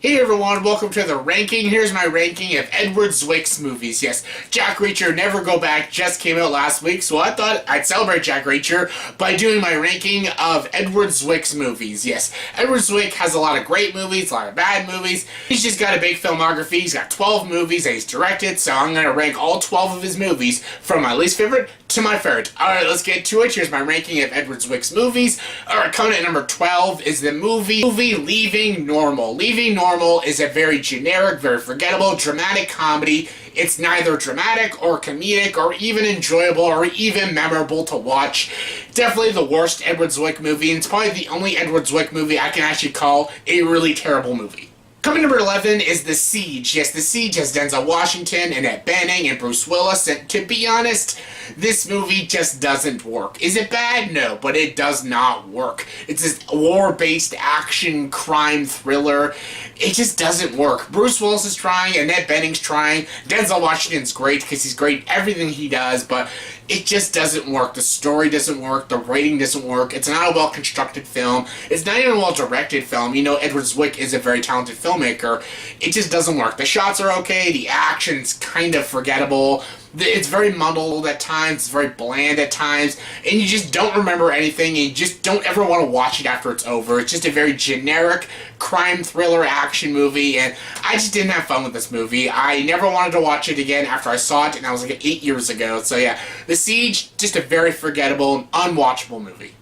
Hey everyone, welcome to the ranking. Here's my ranking of Edward Zwick's movies. Yes, Jack Reacher Never Go Back just came out last week, so I thought I'd celebrate Jack Reacher by doing my ranking of Edward Zwick's movies. Yes, Edward Zwick has a lot of great movies, a lot of bad movies. He's just got a big filmography. He's got 12 movies that he's directed, so I'm going to rank all 12 of his movies from my least favorite to my favorite. Alright, let's get to it. Here's my ranking of Edward Zwick's movies. Alright, coming at number 12 is the movie Leaving Normal. Leaving Normal is a very generic, very forgettable, dramatic comedy. It's neither dramatic or comedic or even enjoyable or even memorable to watch. Definitely the worst Edward Zwick movie, and it's probably the only Edward Zwick movie I can actually call a really terrible movie. Coming number 11 is The Siege. Yes, The Siege has Denzel Washington, Annette Bening, and Bruce Willis, and to be honest, this movie just doesn't work. Is it bad? No, but it does not work. It's this war-based action crime thriller. It just doesn't work. Bruce Willis is trying, Annette Bening's trying, Denzel Washington's great because he's great at everything he does, but it just doesn't work. The story doesn't work. The writing doesn't work. It's not a well-constructed film. It's not even a well-directed film. You know, Edward Zwick is a very talented filmmaker. It just doesn't work. The shots are okay. The action's kind of forgettable. It's very muddled at times. It's very bland at times. And you just don't remember anything. And you just don't ever want to watch it after it's over. It's just a very generic crime thriller action movie. And I just didn't have fun with this movie. I never wanted to watch it again after I saw it. And that was like 8 years ago. So yeah, The Siege, just a very forgettable and unwatchable movie.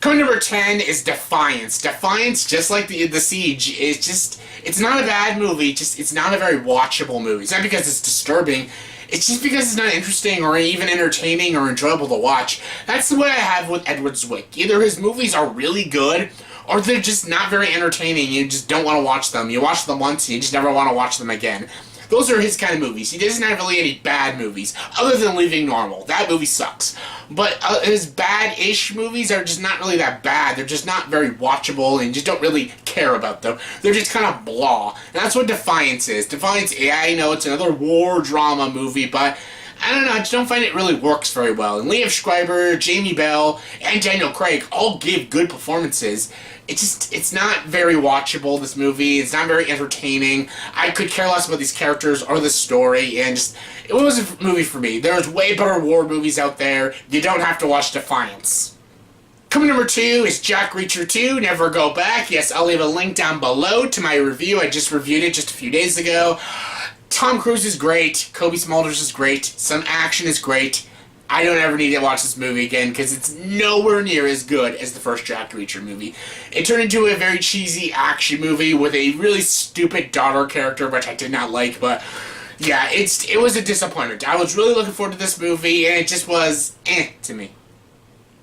Coming number 10 is Defiance. Defiance, just like the Siege, it's not a bad movie, it's not a very watchable movie. It's not because it's disturbing, it's just because it's not interesting or even entertaining or enjoyable to watch. That's the way I have with Edward Zwick. Either his movies are really good, or they're just not very entertaining, you just don't want to watch them. You watch them once, and you just never want to watch them again. Those are his kind of movies. He doesn't have really any bad movies, other than Leaving Normal. That movie sucks. But his bad-ish movies are just not really that bad. They're just not very watchable, and you just don't really care about them. They're just kind of blah. And that's what Defiance is. Defiance, yeah, I know it's another war drama movie, but I don't know, I just don't find it really works very well. And Liev Schreiber, Jamie Bell, and Daniel Craig all give good performances. It's not very watchable, this movie. It's not very entertaining. I could care less about these characters or the story, and just, it was a movie for me. There's way better war movies out there. You don't have to watch Defiance. Coming number 2 is Jack Reacher 2, Never Go Back. Yes, I'll leave a link down below to my review. I just reviewed it just a few days ago. Tom Cruise is great. Kobe Smulders is great. Some action is great. I don't ever need to watch this movie again because it's nowhere near as good as the first Jack Reacher movie. It turned into a very cheesy action movie with a really stupid daughter character, which I did not like, but yeah, it was a disappointment. I was really looking forward to this movie, and it just was to me.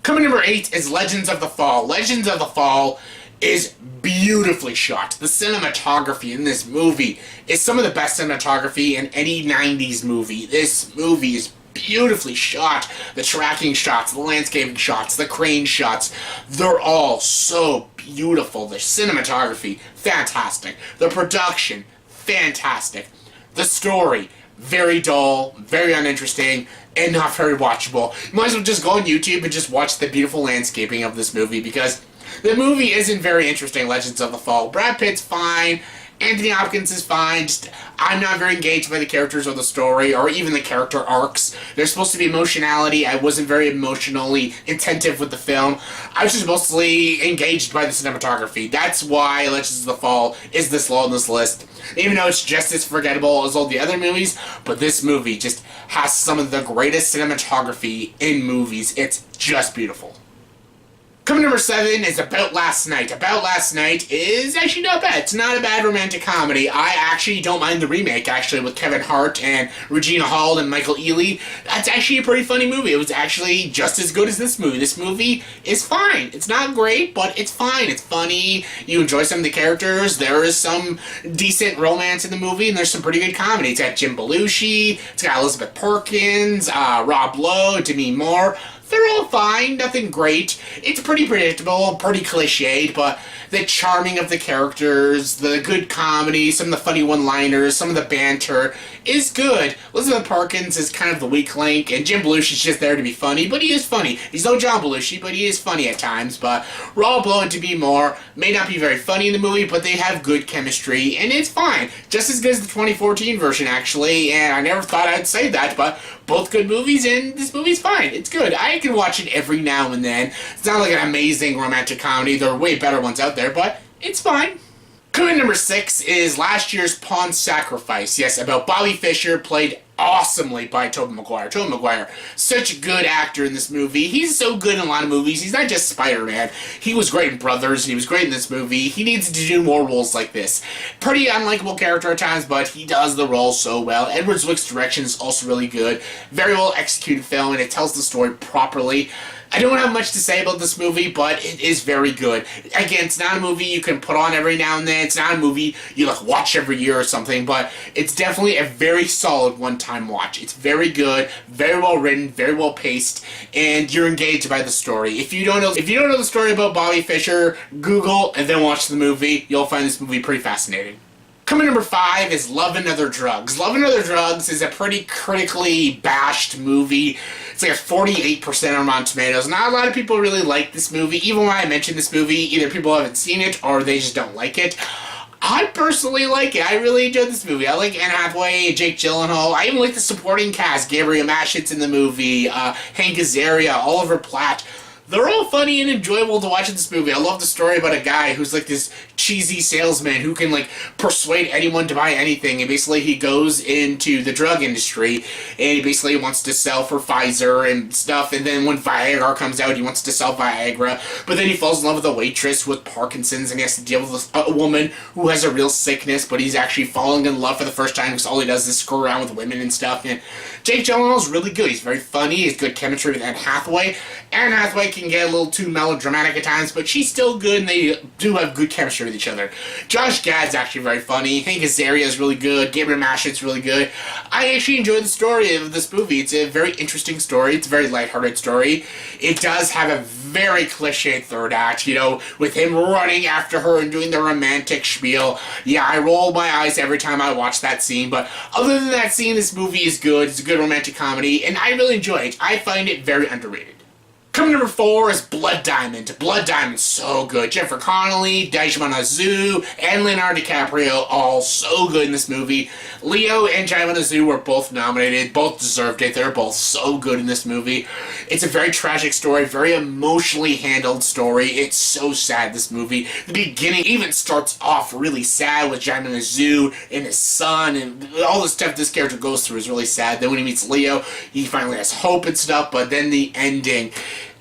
Coming number 8 is Legends of the Fall. Legends of the Fall is beautifully shot. The cinematography in this movie is some of the best cinematography in any 90s movie. This movie is beautifully shot. The tracking shots, the landscaping shots, the crane shots, they're all so beautiful. The cinematography, fantastic. The production, fantastic. The story, very dull, very uninteresting, and not very watchable. You might as well just go on YouTube and just watch the beautiful landscaping of this movie because the movie isn't very interesting, Legends of the Fall. Brad Pitt's fine. Anthony Hopkins is fine. Just, I'm not very engaged by the characters or the story or even the character arcs. There's supposed to be emotionality. I wasn't very emotionally attentive with the film. I was just mostly engaged by the cinematography. That's why Legends of the Fall is this low on this list. Even though it's just as forgettable as all the other movies, but this movie just has some of the greatest cinematography in movies. It's just beautiful. Coming number 7 is About Last Night. About Last Night is actually not bad. It's not a bad romantic comedy. I actually don't mind the remake, actually, with Kevin Hart and Regina Hall and Michael Ealy. That's actually a pretty funny movie. It was actually just as good as this movie. This movie is fine. It's not great, but it's fine. It's funny. You enjoy some of the characters. There is some decent romance in the movie, and there's some pretty good comedy. It's got Jim Belushi. It's got Elizabeth Perkins, Rob Lowe, Demi Moore. they're all fine, nothing great. It's pretty predictable, pretty cliched, but the charming of the characters, the good comedy, some of the funny one-liners, some of the banter is good. Elizabeth Perkins is kind of the weak link, and Jim Belushi's just there to be funny, but he is funny. He's no John Belushi, but he is funny at times, but we're all blown to be more. May not be very funny in the movie, but they have good chemistry, and it's fine. Just as good as the 2014 version, actually, and I never thought I'd say that, but both good movies, and this movie's fine. It's good. I can watch it every now and then. It's not like an amazing romantic comedy. There are way better ones out there, but it's fine. Coming number 6 is last year's Pawn Sacrifice. Yes, about Bobby Fischer, played awesomely by Tobey Maguire. Tobey Maguire, such a good actor in this movie. He's so good in a lot of movies. He's not just Spider-Man. He was great in Brothers, and he was great in this movie. He needs to do more roles like this. Pretty unlikable character at times, but he does the role so well. Edward Zwick's direction is also really good. Very well executed film, and it tells the story properly. I don't have much to say about this movie, but it is very good. Again, it's not a movie you can put on every now and then. It's not a movie you like watch every year or something, but it's definitely a very solid one-time watch. It's very good, very well written, very well paced, and you're engaged by the story. If you don't know the story about Bobby Fischer, Google and then watch the movie. You'll find this movie pretty fascinating. Coming number 5 is Love and Other Drugs. Love and Other Drugs is a pretty critically bashed movie. It's like a 48% on Rotten Tomatoes. Not a lot of people really like this movie. Even when I mention this movie, either people haven't seen it or they just don't like it. I personally like it. I really enjoyed this movie. I like Anne Hathaway, Jake Gyllenhaal. I even like the supporting cast. Gabriel Maschitz in the movie, Hank Azaria, Oliver Platt. They're all funny and enjoyable to watch in this movie. I love the story about a guy who's like this cheesy salesman who can like persuade anyone to buy anything, and basically he goes into the drug industry and he basically wants to sell for Pfizer and stuff, and then when Viagra comes out he wants to sell Viagra, but then he falls in love with a waitress with Parkinson's and he has to deal with a woman who has a real sickness, but he's actually falling in love for the first time because all he does is screw around with women and stuff. And Jake Gyllenhaal's really good. He's very funny. He's good chemistry with Anne Hathaway. Anne Hathaway can get a little too melodramatic at times, but she's still good, and they do have good chemistry with each other. Josh Gad's actually very funny. Hank Azaria is really good. Gabriel Maschitz really good. I actually enjoy the story of this movie. It's a very interesting story. It's a very lighthearted story. It does have a very cliched third act, you know, with him running after her and doing the romantic spiel. Yeah, I roll my eyes every time I watch that scene, but other than that scene, this movie is good. It's a good romantic comedy, and I really enjoy it. I find it very underrated. Coming number 4 is Blood Diamond. Blood Diamond's so good. Jennifer Connelly, Djimon Hounsou, and Leonardo DiCaprio all so good in this movie. Leo and Djimon Hounsou were both nominated, both deserved it. They're both so good in this movie. It's a very tragic story, very emotionally handled story. It's so sad, this movie. The beginning even starts off really sad with Djimon Hounsou and his son, and all the stuff this character goes through is really sad. Then when he meets Leo, he finally has hope and stuff, but then the ending,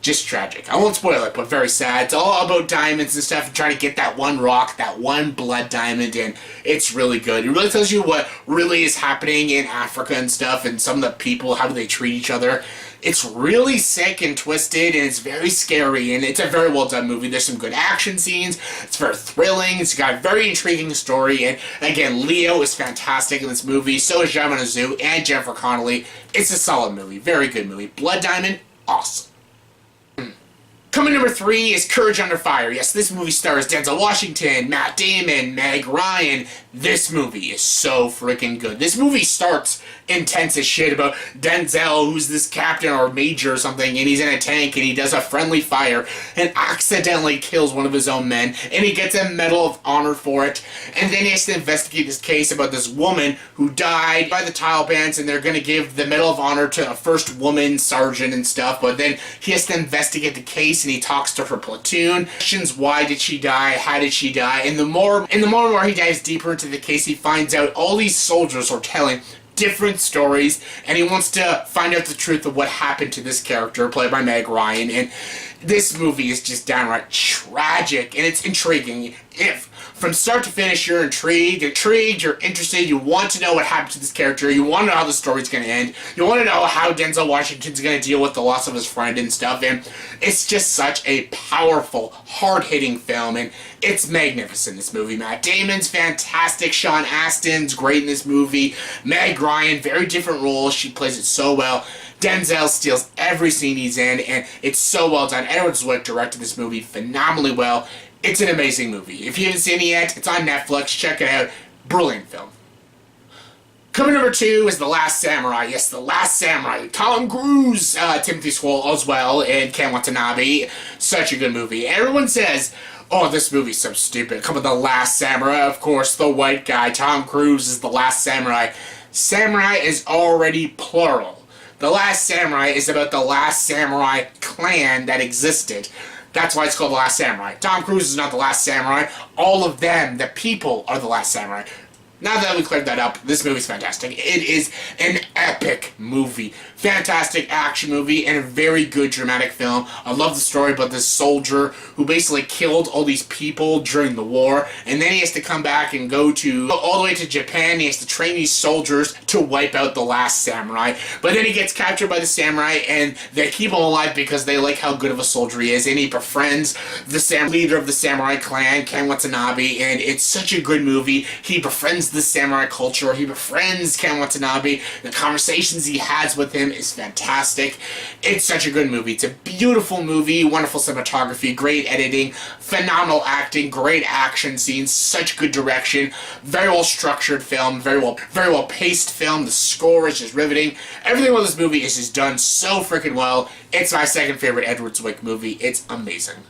just tragic. I won't spoil it, but very sad. It's all about diamonds and stuff and trying to get that one rock, that one blood diamond, and it's really good. It really tells you what really is happening in Africa and stuff, and some of the people, how they treat each other. It's really sick and twisted, and it's very scary, and it's a very well done movie. There's some good action scenes. It's very thrilling. It's got a very intriguing story, and again, Leo is fantastic in this movie. So is Djimon Hounsou and Jennifer Connelly. It's a solid movie. Very good movie. Blood Diamond, awesome. Coming number 3 is Courage Under Fire. Yes, this movie stars Denzel Washington, Matt Damon, Meg Ryan. This movie is so freaking good. This movie starts intense as shit about Denzel, who's this captain or major or something, and he's in a tank and he does a friendly fire and accidentally kills one of his own men, and he gets a Medal of Honor for it. And then he has to investigate this case about this woman who died by the Taliban, and they're going to give the Medal of Honor to a first woman sergeant and stuff, but then he has to investigate the case, and he talks to her platoon, questions why did she die, how did she die, and the more and more he dives deeper into the case, he finds out all these soldiers are telling different stories, and he wants to find out the truth of what happened to this character, played by Meg Ryan, and this movie is just downright tragic, and it's intriguing. If from start to finish you're intrigued, you're interested, you want to know what happened to this character, you want to know how the story's going to end, you want to know how Denzel Washington's going to deal with the loss of his friend and stuff, and it's just such a powerful, hard-hitting film, and it's magnificent, this movie. Matt Damon's fantastic, Sean Astin's great in this movie, Meg Ryan, very different roles, she plays it so well. Denzel steals every scene he's in, and it's so well done. Edward Zwick directed this movie phenomenally well. It's an amazing movie. If you haven't seen it yet, it's on Netflix. Check it out. Brilliant film. Coming number 2 is The Last Samurai. Yes, The Last Samurai. Tom Cruise, Timothy Spall as well, and Ken Watanabe. Such a good movie. Everyone says, oh, this movie's so stupid. Come on, The Last Samurai. Of course, the white guy, Tom Cruise, is The Last Samurai. Samurai is already plural. The Last Samurai is about the last samurai clan that existed. That's why it's called The Last Samurai. Tom Cruise is not the last samurai. All of them, the people, are the last samurai. Now that we cleared that up, this movie's fantastic. It is an epic movie. Fantastic action movie and a very good dramatic film. I love the story about this soldier who basically killed all these people during the war, and then he has to come back and go all the way to Japan. He has to train these soldiers to wipe out the last samurai. But then he gets captured by the samurai, and they keep him alive because they like how good of a soldier he is, and he befriends the leader of the samurai clan, Ken Watanabe, and it's such a good movie. He befriends the samurai culture. He befriends Ken Watanabe. The conversations he has with him is fantastic. It's such a good movie. It's a beautiful movie, wonderful cinematography, great editing, phenomenal acting, great action scenes, such good direction, very well structured film, very well paced film. The score is just riveting. Everything about this movie is just done so freaking well. It's my second favorite Edward Zwick movie. It's amazing.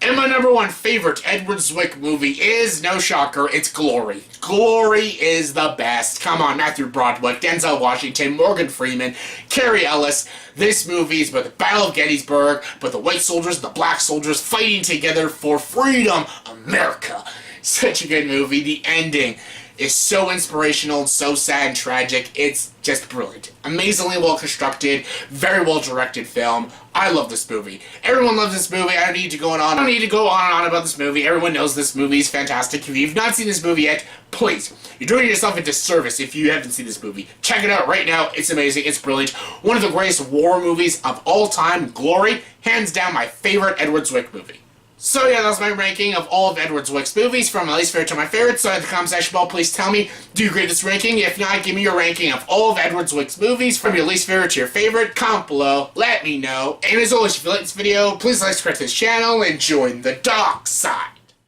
And my number 1 favorite Edward Zwick movie is, no shocker, it's Glory. Glory is the best. Come on, Matthew Broderick, Denzel Washington, Morgan Freeman, Carrie Ellis. This movie is about the Battle of Gettysburg, about the white soldiers, the black soldiers fighting together for freedom, America. Such a good movie. The ending is so inspirational and so sad and tragic. It's just brilliant. Amazingly well constructed, very well directed film. I love this movie. Everyone loves this movie. I don't need to go on and on about this movie. Everyone knows this movie is fantastic. If you've not seen this movie yet, please, you're doing yourself a disservice if you haven't seen this movie. Check it out right now. It's amazing. It's brilliant. One of the greatest war movies of all time. Glory, hands down my favorite Edward Zwick movie. So yeah, that's my ranking of all of Edward Zwick's movies, from my least favorite to my favorite. So in the comment section below, please tell me, do you agree with this ranking? If not, give me your ranking of all of Edward Zwick's movies, from your least favorite to your favorite. Comment below, let me know. And as always, if you like this video, please like, subscribe to this channel, and join the dark side.